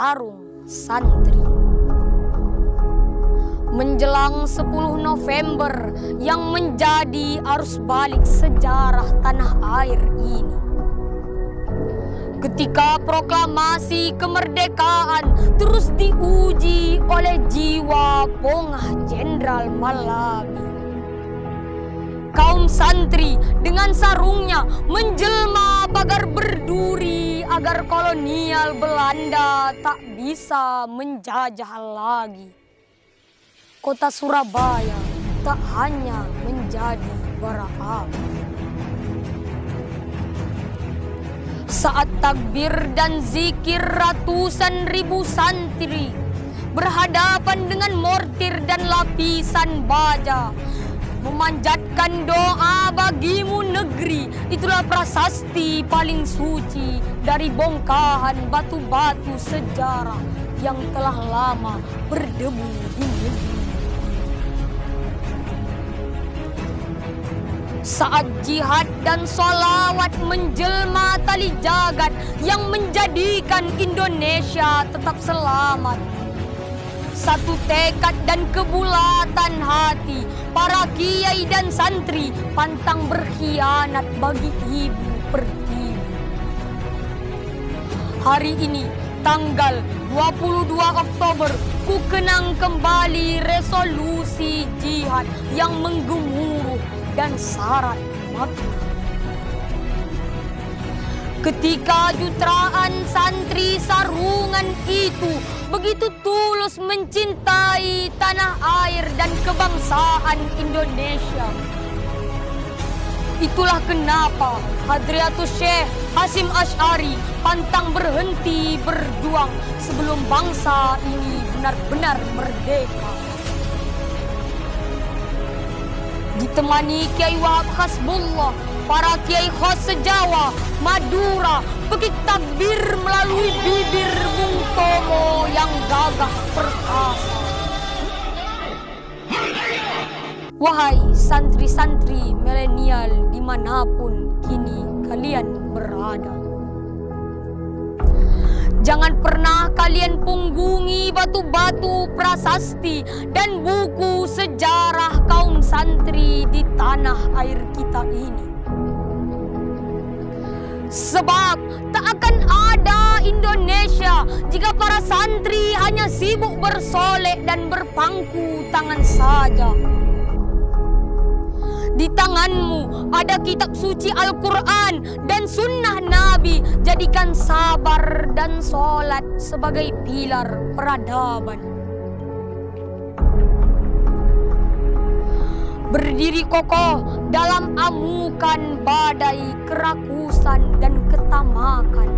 Sarung Santri. Menjelang 10 November yang menjadi arus balik sejarah tanah air ini, ketika proklamasi kemerdekaan terus diuji oleh jiwa bongah Jenderal Malabi, kaum santri dengan sarungnya menjelma pagar berduri agar kolonial Belanda tak bisa menjajah lagi. Kota Surabaya tak hanya menjadi bara api. Saat takbir dan zikir ratusan ribu santri berhadapan dengan mortir dan lapisan baja, memanjatkan doa bagimu negeri, itulah prasasti paling suci dari bongkahan batu-batu sejarah yang telah lama berdebu di negeri. Saat jihad dan sholawat menjelma tali jagat yang menjadikan Indonesia tetap selamat, satu tekad dan kebulatan hati para kiai dan santri pantang berkhianat bagi ibu pertiwi. Hari ini tanggal 22 Oktober ku kenang kembali resolusi jihad yang menggemuruh dan syarat makna. Ketika jutraan santri sarungan itu begitu tulus mencintai tanah air dan kebangsaan Indonesia, itulah kenapa Hadriatus Syekh Hasyim Asy'ari pantang berhenti berjuang sebelum bangsa ini benar-benar merdeka. Ditemani Kiai Wahab Hasbullah, para kiai khos se-Jawa, Madura, pekik takbir melalui bibir Bung Tomo yang gagah perkasa. Wahai santri-santri milenial dimanapun kini kalian berada, jangan pernah kalian punggungi batu-batu prasasti dan buku sejarah kaum santri di tanah air kita ini. Sebab tak akan ada Indonesia jika para santri hanya sibuk bersolek dan berpangku tangan saja. Di tanganmu ada kitab suci Al-Quran dan sunnah Nabi. Jadikan sabar dan sholat sebagai pilar peradaban. Berdiri kokoh dalam amukan badai kerakusan dan ketamakan.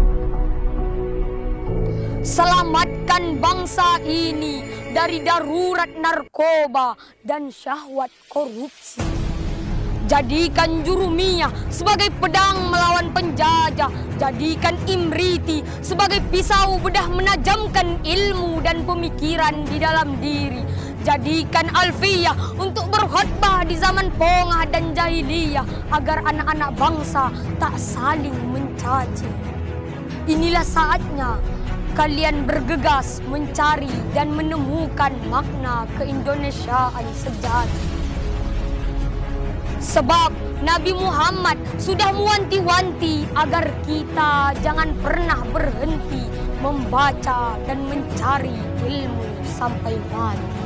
Selamatkan bangsa ini dari darurat narkoba dan syahwat korupsi. Jadikan Jurumiyah sebagai pedang melawan penjajah. Jadikan Imriti sebagai pisau bedah menajamkan ilmu dan pemikiran di dalam diri. Jadikan Alfiyah untuk berkhutbah di zaman pongah dan jahiliyah agar anak-anak bangsa tak saling mencaci. Inilah saatnya kalian bergegas mencari dan menemukan makna keindonesiaan sejati. Sebab Nabi Muhammad sudah mewanti-wanti agar kita jangan pernah berhenti membaca dan mencari ilmu sampai mati.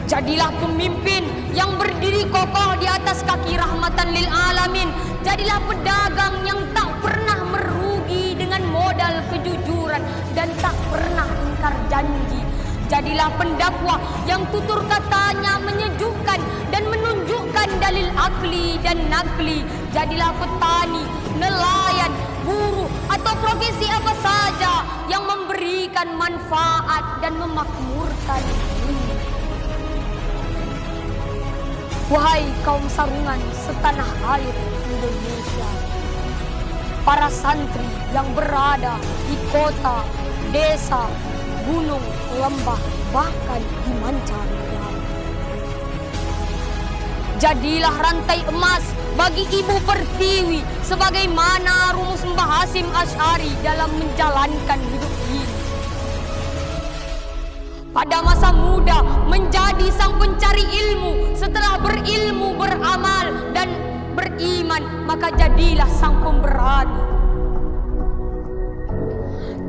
Jadilah pemimpin yang berdiri kokoh di atas kaki rahmatan lil alamin. Jadilah pedagang yang tak pernah merugi dengan modal kejujuran dan tak pernah ingkar janji. Jadilah pendakwah yang tutur katanya menyejukkan dan menunjukkan dalil akli dan nakli. Jadilah petani, nelayan, buruh atau profesi apa saja yang memberikan manfaat dan memakmurkan dunia. Wahai kaum sarungan setanah air Indonesia, para santri yang berada di kota, desa, gunung, lembah, bahkan di mancanegara, jadilah rantai emas bagi Ibu Pertiwi sebagaimana rumus Mbah Hasyim Asy'ari dalam menjalankan hidup ini. Pada masa muda menjadi sang pencari ilmu, setelah berilmu, beramal dan beriman, maka jadilah sang pemberani.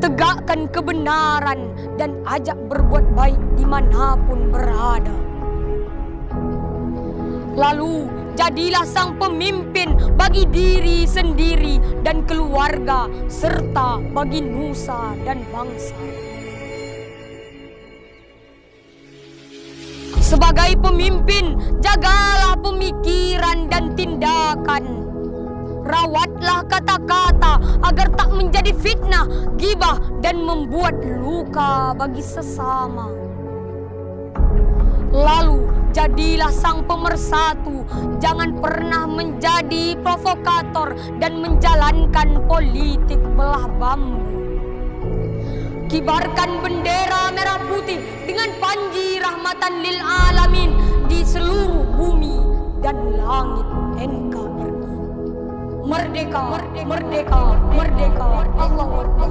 Tegakkan kebenaran dan ajak berbuat baik dimanapun berada. Lalu jadilah sang pemimpin bagi diri sendiri dan keluarga, serta bagi nusa dan bangsa. Sebagai pemimpin, jagalah pemikiran dan tindakan. Rawatlah kata-kata agar tak menjadi fitnah, gibah dan membuat luka bagi sesama. Lalu jadilah sang pemersatu, jangan pernah menjadi provokator dan menjalankan politik belah bambu. Kibarkan bendera merah putih dengan panji rahmatan lil alamin di seluruh bumi dan langit NKRI. Merdeka, merdeka, merdeka, Allahu Akbar.